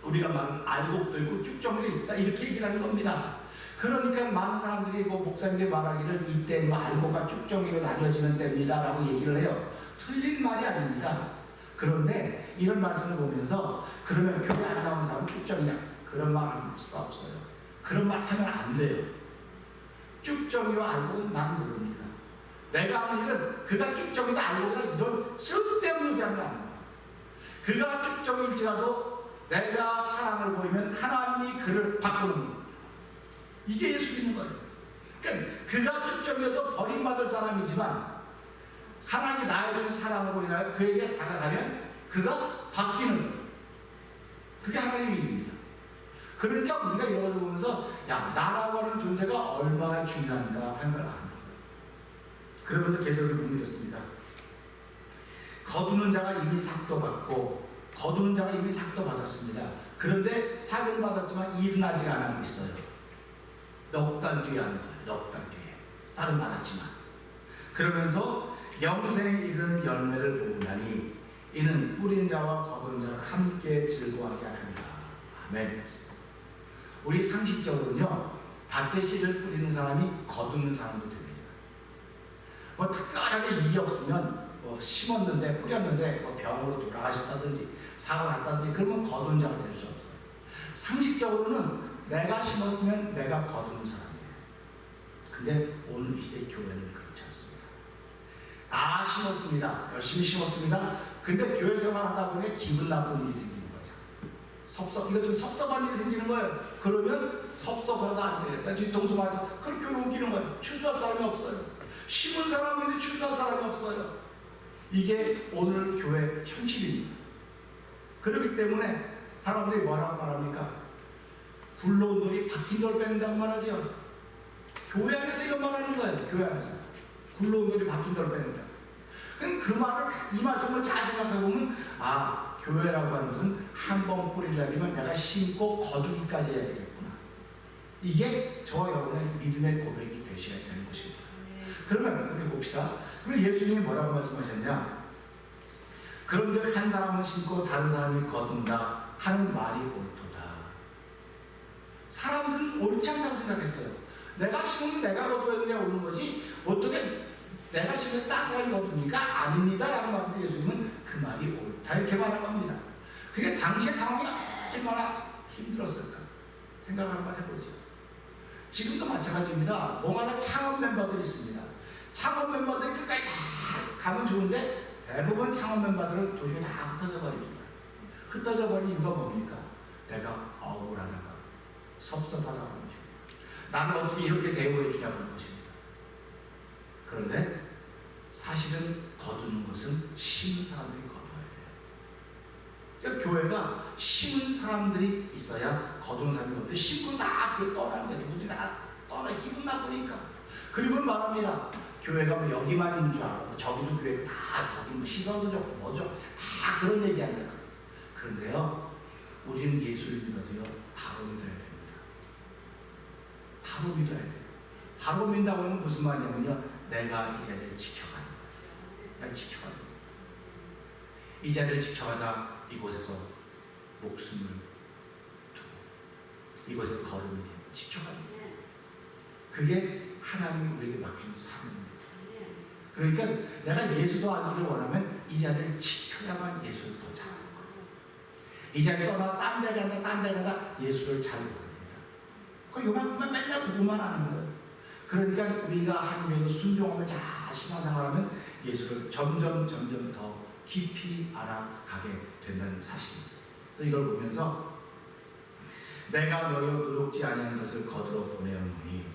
우리가 막 알곡도 있고 쭉정도 있다 이렇게 얘기를 하는 겁니다. 그러니까 많은 사람들이 뭐 목사님들이 말하기를 이때 뭐 알고가 쭉정이로 나뉘어지는 때입니다라고 얘기를 해요. 틀린 말이 아닙니다. 그런데 이런 말씀을 보면서 그러면 교회 안 나오는 사람은 쭉정이냐? 그런 말 할 수가 없어요. 그런 말 하면 안 돼요. 쭉정이로 알고는 난 모릅니다. 내가 하는 일은 그가 쭉정이다 알고가 이런 쓸데없는 얘기하는 거 아닙니다. 그가 쭉정일지라도 내가 사랑을 보이면 하나님이 그를 바꾸는 겁니다. 이게 예수 믿는 거예요. 그러니까 그가 쭉정이어서 버림받을 사람이지만 하나님이 나에 준 사랑으로 인하여 그에게 다가가면 그가 바뀌는 거예요. 그게 하나님의 일입니다. 그러니까 우리가 이런 것을 보면서 야, 나라고 하는 존재가 얼마나 중요한가 하는 걸 아는 거예요. 그러면서 계속 보면 이렇습니다. 거두는 자가 이미 삭도 받고 거두는 자가 이미 삭도 받았습니다. 그런데 삭은 받았지만 일은 아직 안 하고 있어요. 넉 달 뒤에 하는 거예요. 넉 달 뒤에. 삭은 받았지만. 그러면서 영생에 이른 열매를 보나니 이는 뿌린 자와 거두는 자가 함께 즐거워하게 합니다. 아멘. 우리 상식적으로는요, 밭에 씨를 뿌리는 사람이 거두는 사람도 됩니다. 뭐 특별하게 일이 없으면 뭐 심었는데 뿌렸는데 뭐 병으로 돌아가셨다든지 사고 났다든지 그러면 거두는 자가 될 수 없어요. 상식적으로는 내가 심었으면 내가 거두는 사람이에요. 근데 오늘 이 시대 교회는 그렇지 않습니다. 다 심었습니다. 열심히 심었습니다. 근데 교회 생활 하다 보니 기분 나쁜 일이 생기는 거죠. 이거 좀 섭섭한 일이 생기는 거예요. 그러면 섭섭해서 안 돼요. 뒤통수 맞아서 그렇게 옮기는 거예요. 추수할 사람이 없어요. 심은 사람인데 추수할 사람이 없어요. 이게 오늘 교회 현실입니다. 그렇기 때문에 사람들이 뭐라고 말합니까? 굴러온 돌이 박힌 돌 뺀다고 말하죠. 교회 안에서 이런 말 하는 거예요. 교회 안에서. 굴러온 돌이 박힌 돌 뺀다. 그럼 그 말을, 이 말씀을 잘 생각해보면, 아, 교회라고 하는 것은 한 번 뿌리려면 내가 심고 거두기까지 해야 되겠구나. 이게 저와 여러분의 믿음의 고백이 되셔야 되는 것입니다. 그러면 우리 봅시다. 그럼 예수님이 뭐라고 말씀하셨냐? 그런즉 한 사람은 심고 다른 사람이 거둔다 하는 말이 옳도다. 사람들은 옳지 않다고 생각했어요. 내가 심으면 내가 거둬야 되냐 오는 거지 어떻게 내가 심으면 딴 사람이 거둡니까? 아닙니다 라고 말하는데 예수님은 그 말이 옳다 이렇게 말한 겁니다. 그게 당시의 상황이 얼마나 힘들었을까 생각을 한번 해보죠. 지금도 마찬가지입니다. 뭔가 창업 멤버들이 있습니다. 창업 멤버들이 끝까지 잘 가면 좋은데 대부분 창업 멤버들은 도중에 다 흩어져 버립니다. 흩어져 버린 이유가 뭡니까? 내가 억울하다가 섭섭하다고 하는 것입니다. 나는 어떻게 이렇게 대우해 주냐고 하는 것입니다. 그런데 사실은 거두는 것은 심은 사람들이 거둬야 돼요. 그러니까 교회가 심은 사람들이 있어야 거두는 사람이 없는데 심고 다 떠나는 거예요. 누구들이 다 떠나 기분 나쁘니까. 그리고 말합니다. 교회가 뭐 여기만 있는 줄 알고 저기도 교회가 다 거기 뭐 시선도 좋고 뭐죠 다 그런 얘기한다. 그런데요 우리는 예수를 믿어도요 바로 믿어야 됩니다. 바로 믿어야 돼요. 바로 믿는다고 하면 무슨 말이냐면요 내가 이 자리를 지켜가는 거예요. 내가 지켜가는 거예요. 이 자리를 지켜가다 이곳에서 목숨을 두고 이곳에서 걸음을 지켜가는 거예요. 그게 하나님이 우리에게 맡긴 사명입니다. 그러니까 내가 예수도 알기를 원하면 이 자리를 지켜야만 예수를 더 잘 아는 거예요. 이 자리 떠나 딴 데 간다 딴 데 간다 예수를 잘 모릅니다. 그 요만큼만 맨날 보고만 하는 거예요. 그러니까 우리가 하나님에게 순종하며 잘 신앙생활하면 예수를 점점 더 깊이 알아가게 된다는 사실입니다. 그래서 이걸 보면서 내가 너희로 노력지 아니한 것을 거두러 보내었노니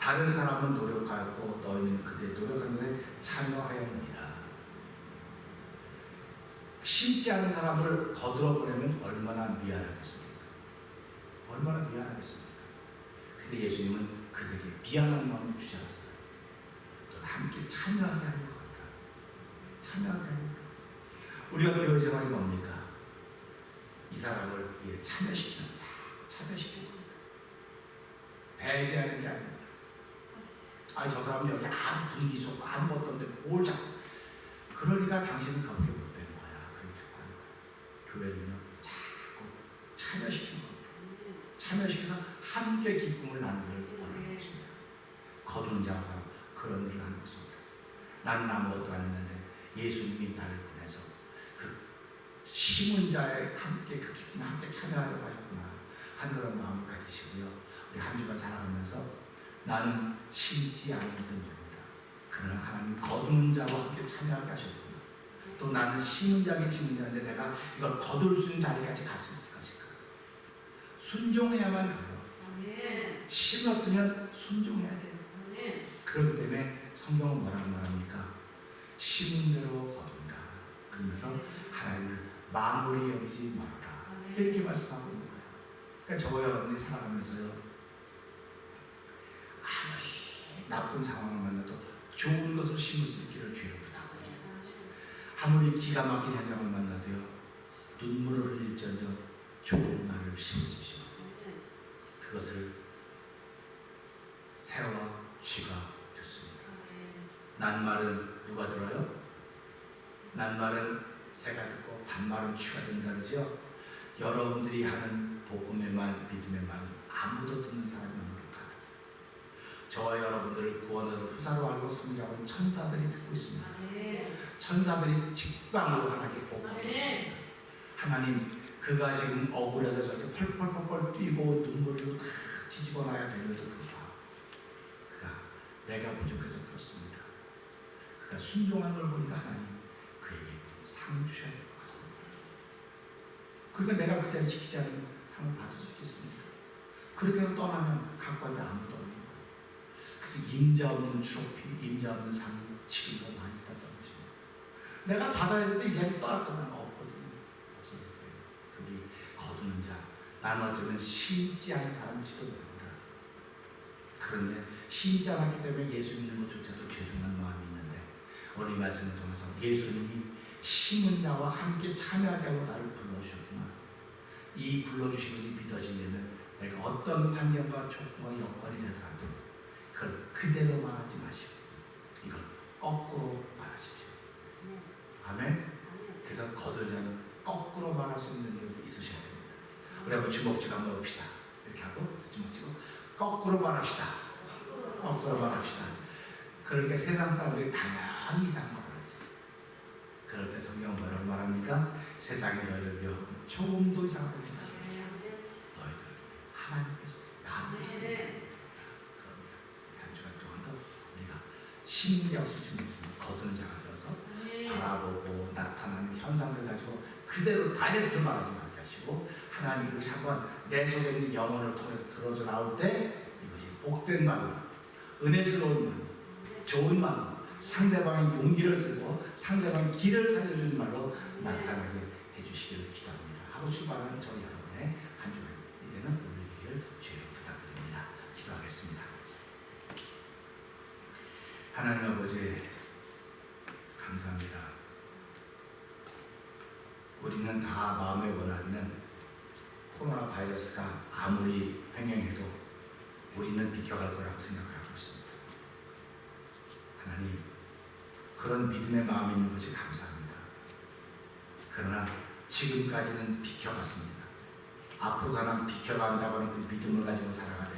다른 사람은 노력하였고 너희는 그들의 노력하는 것에 참여하였느니라. 심지 않은 사람을 거두러 보내면 얼마나 미안하겠습니까? 얼마나 미안하겠습니까? 근데 예수님은 그들에게 미안한 마음을 주지 않았어요. 또 함께 참여하게 하는 겁니다. 참여하게 하는 겁니다. 우리가 교회 생활이 뭡니까? 이 사람을 위해 참여시키는 거다. 참여시키는 겁니다. 배제하는 게 아닙니다. 아니 저 사람은 여기 아무 분위기 좋고 아무것도 없는데 뭘 자꾸 그러니까 당신은 그렇게 못된 거야. 그렇게 하는 거야. 교회는요 자꾸 참여시키는 겁니다. 참여시켜서 함께 기쁨을 나누기를 원합니다. 거두는 자가 바로 그런 일을 하는 것입니다. 나는 아무것도 안 했는데 예수님이 나를 보내서 그 심은 자에 함께 그 기쁨에 함께 참여하려고 하셨구나 하는 그런 마음을 가지시고요. 우리 한 주간 살아가면서 나는 심지 않은 자입니다. 그러나 하나님 거두는 자와 함께 참여하게 하셨구나. 또 나는 심은 자에게 심은 자인데 내가 이걸 거둘 수 있는 자리까지 갈 수 있을 것인가. 순종해야만 돼요. 심었으면 순종해야 돼요. 그렇기 때문에 성경은 뭐라고 말합니까? 심은 대로 거둔다. 그러면서 하나님을 만물이 여기지 말아라. 이렇게 말씀하고 있는 거예요. 그러니까 저와 여러분이 살아가면서요, 아무리 나쁜 상황을 만나도 좋은 것을 심을 수 있기를 주의를 부탁합니다. 아무리 기가 막힌 현장을 만나도요, 눈물을 흘릴지언정 좋은 말을 심으십시오. 그것을 새와 쥐가 됐습니다. 난 말은 누가 들어요? 난 말은 새가 듣고 반 말은 쥐가 된다 그러죠? 여러분들이 하는 복음의 말, 믿음의 말 아무도 듣는 사람이 없는 것 같아요. 저와 여러분들을 구원을 후사로 알고 섬기라고 천사들이 듣고 있습니다. 천사들이 직방으로 하나님께 복하고 있습니다. 하나님, 그가 지금 억울해서 저렇게 펄펄펄펄 뛰고 눈물을 뒤집어 놔야 되는데도 불구하고 그가 내가 부족해서 그렇습니다. 그가 순종한 걸 보니까 하나님 그에게 상 주셔야 될 것 같습니다. 그러니까 내가 그 자리 지키지 않으면 상을 받을 수 있겠습니까? 그렇게 떠나면 갖고 앉아 아무도 없는 거예요. 그래서 임자 없는 트로피, 임자 없는 상을 지금도 많이 받았던 것입니다. 내가 받아야 될 때 이 자리 떠났거나 없거든요. 없어질 거예요. 우리 거두는 자, 나는 어쩌면 심지 않은 사람일지도 모릅니다. 그런데 심지 않았기 때문에 예수 믿는 것조차도 죄송한 마음이 있는데 오늘 이 말씀을 통해서 예수님이 심은 자와 함께 참여하게 하고 나를 불러주셨구나. 이 불러주신 것이 믿어지려면 내가 어떤 환경과 조건과 여건이 되더라도 그걸 그대로 말하지 마시고 이걸 거꾸로 말하십시오. 아멘. 그래서 거두는 자는 거꾸로 말할 수 있는 능력이 있으셔야 됩니다. 우리 한번 주먹쥐고 한번 봅시다. 이렇게 하고 주먹쥐고 거꾸로 말합시다. 거꾸로 말합시다. 그러니까 세상 사람들이 당연히 이상한 걸 하지. 그럴 때 성경은 뭐라고 말합니까? 세상이 너희를 미워하고 조금도 이상한 걸 하지. 너희들 하나님께서 나한테서 그럽니다. 한 주간 동안도 우리가 심는 게 없을 지 거두는 자가 되어서 바라보고 나타나는 현상들 가지고 그대로 다이렉트로 말하지 말게 하시고 하나님 그것이 한번 내 속에 있는 영혼을 통해서 들어져 나올 때 이것이 복된 말로 은혜스러운 말로 좋은 말로 상대방의 용기를 쓰고 상대방의 길을 살려주는 말로 나타나게 해주시기를 기도합니다. 하루 출발하는 저희 여러분의 한 주간 이제는 올리기를 주의로 부탁드립니다. 기도하겠습니다. 하나님 아버지 감사합니다. 우리는 다 마음에 원하기는 코로나 바이러스가 아무리 횡행해도 우리는 비켜갈 거라고 생각하고 있습니다. 하나님, 그런 믿음의 마음이 있는 것이 감사합니다. 그러나 지금까지는 비켜갔습니다. 앞으로 나는 비켜간다고 하는 그 믿음을 가지고 살아가되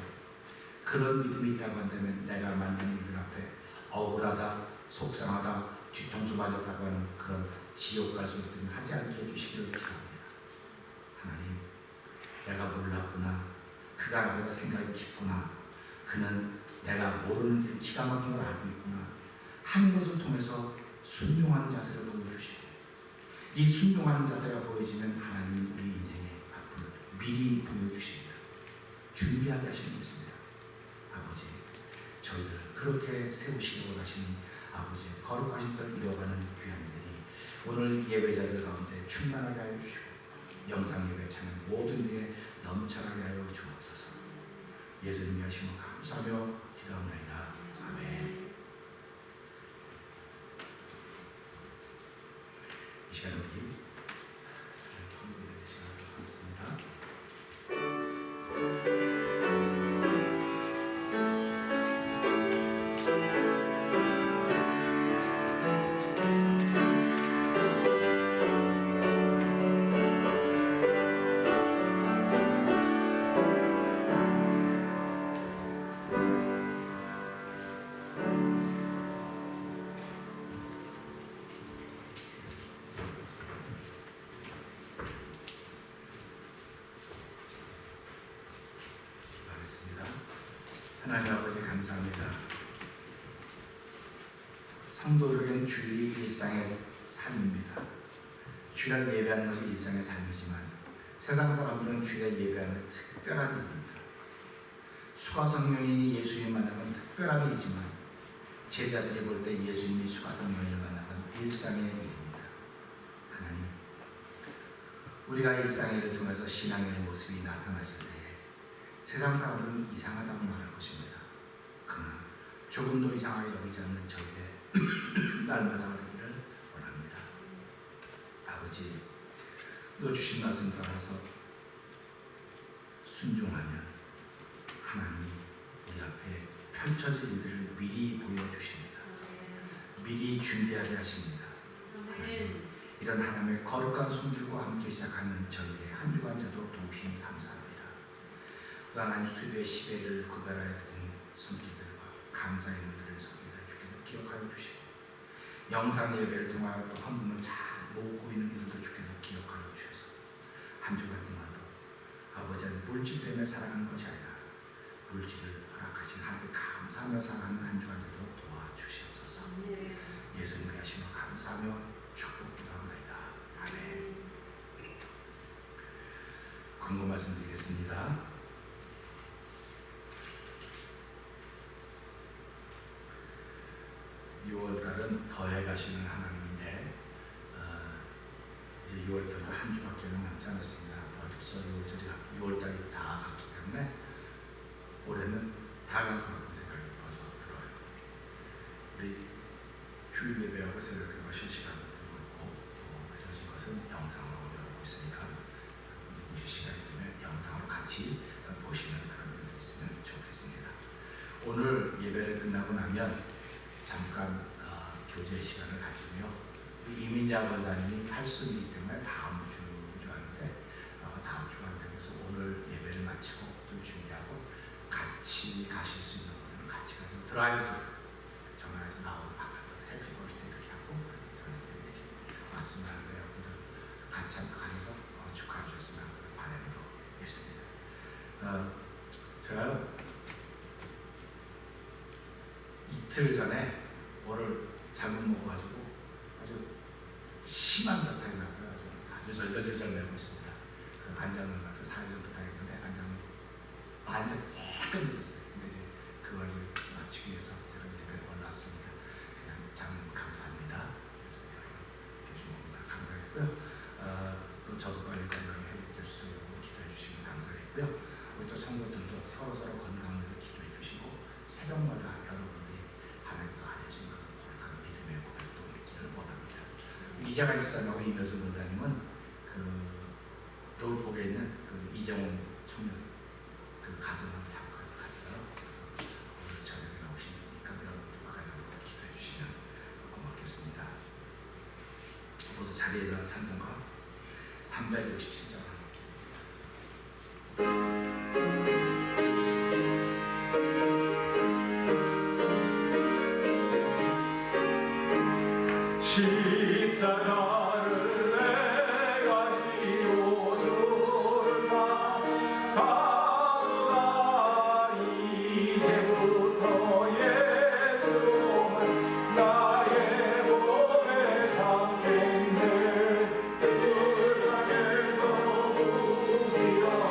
그런 믿음이 있다고 한다면 내가 만난 이들 앞에 억울하다, 속상하다, 뒤통수 맞았다고 하는 그런 지옥 갈 소리들을 하지 않게 해주시기를 기도합니다. 하나님, 내가 몰랐구나. 그가 나보다 생각이 깊구나. 그는 내가 모르는 기가 막힌 걸 알고 있구나 하는 것을 통해서 순종하는 자세를 보여주시고 이 순종하는 자세가 보여지면 하나님 우리 인생의 앞을 미리 보여주십니다. 준비하게 하시는 것입니다. 아버지, 저희를 그렇게 세우시기 원하시는 아버지 거룩하신 것을 이어가는 귀한들이 오늘 예배자들 가운데 충만하게 하여 주시고 영상 예배 참여 모든 일에 넘쳐나게 하여 주옵소서. 예수님이 하신 것 감사하며 기도합니다. 아멘. 이 시간 우리 시간을 갖습니다. 성도들에게는 주일이 일상의 삶입니다. 주일을 예배하는 것이 일상의 삶이지만 세상 사람들은 주일에 예배하는 특별한 일입니다. 수가성령이 예수님 만나면 특별한 일이지만 제자들이 볼 때 예수님이 수가성령을 만나면 일상의 일입니다. 하나님, 우리가 일상의 일을 통해서 신앙의 모습이 나타나실 때에 세상 사람들은 이상하다고 말할 것입니다. 그러나 조금도 이상하게 여기지 않는 저에게 날마다 되기를 원합니다. 아버지, 너 주신 말씀 따라서 순종하면 하나님이 우리 앞에 펼쳐질 일들을 미리 보여주십니다. 미리 준비하게 하십니다. 하나님, 이런 하나님의 거룩한 손길과 함께 시작하는 저희의 한 주간 되도록 도우시니 감사합니다. 하나님, 수요의 시대를 구별하여 된 손길들과 감사의 눈들을 섬기다 주께서 기억하여 주시고 영상 예배를 통하여 또 헌금을 잘 모으고 있는 이들도 주께서 기억하여 주셔서 한 주간 동안도 아버지는 물질 때문에 살아가는 것이 아니라 물질을 허락하신 하나님께 감사하며 살아가는 한 주간 되도록 도와주시옵소서. 예수님께 하시며 감사하며 축복기도합니다. 아멘. 광고 말씀드리겠습니다. 6월달은 더해 가시는 하나님인데 이제 6월달도 한 주밖에는 남지 않았습니다. 벌써 6월달이 다 갔기 때문에 올해는 다 간다는 생각이 벌써 들어요. 우리 주일 예배하고 새벽 예배 실시간으로 들고 있고 그려진 것은 영상으로 올려놓고 있으니까 이 시간이 되면 영상으로 같이 보시는 그런 일이 있으면 좋겠습니다. 오늘 예배를 끝나고 나면 잠깐 교제 시간을 가지고요. 이민자 권사님이 탈순이기 때문에 다음 주죠 하는데 다음 주가 안 되면서 오늘 예배를 마치고 좀 준비하고 같이 가실 수 있는 분들은 같이 가서 드라이브 전화해서 나오고 바깥에서 해피 버스데이 그렇게 하고 저는 이렇게 왔으면 하는데 여러분들 같이 한번 가서 축하해 주셨으면 하는 바람도 있습니다. 제가 이틀 전에 뭐를 잘못 먹어가지고 아주 심한 가탕이 나서 아주 절절절절 매고 있습니다. 그 간장을 갖다 4일 정도 당했는데 간장을 반절 조금 넣었어요. 근데 이제 그걸 맞추기 위해서 제가 예배를 올랐습니다. 그냥 참 감사합니다. 교주 목사 감사했고요. 또 저도 빨리 건강히 회복될 수 있도록 기도해 주시면 감사했고요. 우리 또 성도들도 서로 건강을 기도해 주시고 새벽마다 여러분들이 하나님과 하나님 거룩한 믿음의 고백도 있기를 원합니다. 이자갈 집사님하고 이면수 권사님은 그 노을폭에 있는 그 이정훈 청년 그 가정을 잠깐 갔어요. 그래서 오늘 저녁에 나오시니까 여러분들과 가정으로 기도해 주시면 고맙겠습니다. 모두 자리에 대한 찬송가 367장 십자가를 내가 지고 죽는다. 가루가 이제부터 예수만 나의 몸에 삼겠네. 세상에서 무기력한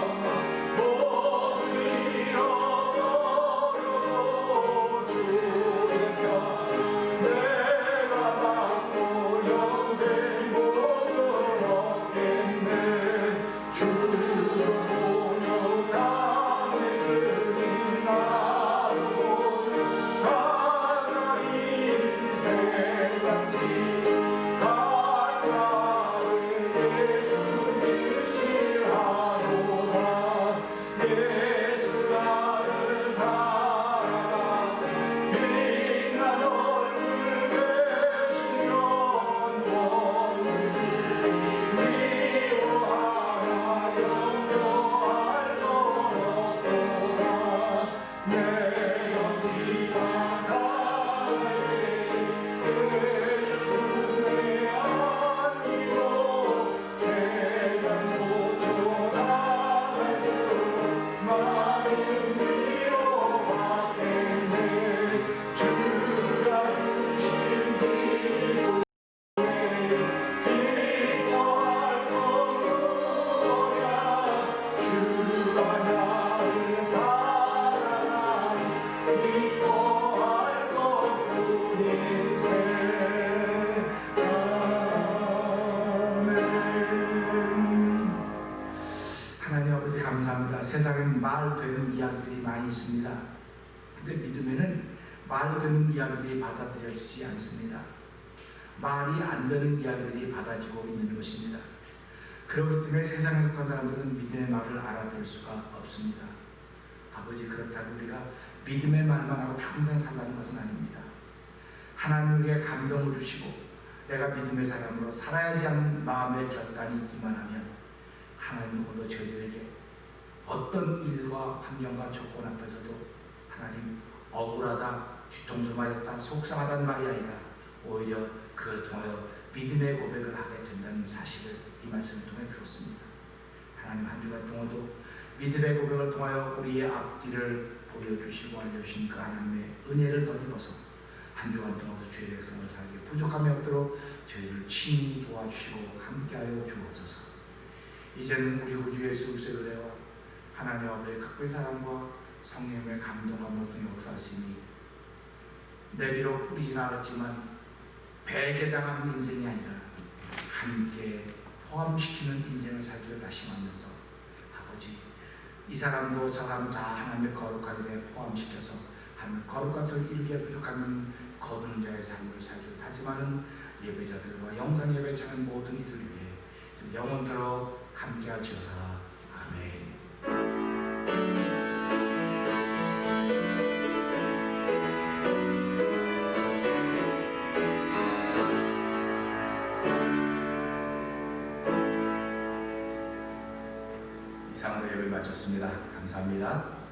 세상엔 말 되는 이야기들이 많이 있습니다. 근데 믿음에는 말 되는 이야기들이 받아들여지지 않습니다. 말이 안 되는 이야기들이 받아지고 있는 것입니다. 그렇기 때문에 세상에 속한 사람들은 믿음의 말을 알아들을 수가 없습니다. 아버지, 그렇다고 우리가 믿음의 말만 하고 평생 살라는 것은 아닙니다. 하나님 우리에게 감동을 주시고 내가 믿음의 사람으로 살아야지 하는 마음의 결단이 있기만 하면 하나님 오늘도 저희들에게 어떤 일과 환경과 조건 앞에서도 하나님 억울하다, 뒤통수 맞았다, 속상하다는 말이 아니라 오히려 그걸 통하여 믿음의 고백을 하게 된다는 사실을 이 말씀을 통해 들었습니다. 하나님 한 주간 동안도 믿음의 고백을 통하여 우리의 앞뒤를 보여주시고 알려주신 그 하나님의 은혜를 덧입어서 한 주간 동안도 주의 백성을 살기 부족함이 없도록 저희를 친히 도와주시고 함께하여 주옵소서. 이제는 우리 구주 예수 그리스도의 은혜와 하나님 아버지의 극별 사랑과 성령의 감동과 모든 역사심이 내 비록 뿌리진 않았지만 배제당하는 인생이 아니라 함께 포함시키는 인생을 살기를 다짐하면서 아버지, 이 사람도 저 사람도 다 하나님의 거룩한 일에 포함시켜서 하나님 거룩한 것을 이루기에 부족하면 거두는 자의 삶을 살기를 다짐하는 예배자들과 영상 예배 참여하는 모든 이들을 위해 영원토록 함께할지어다. 아멘. 이상으로 예배를 마쳤습니다. 감사합니다.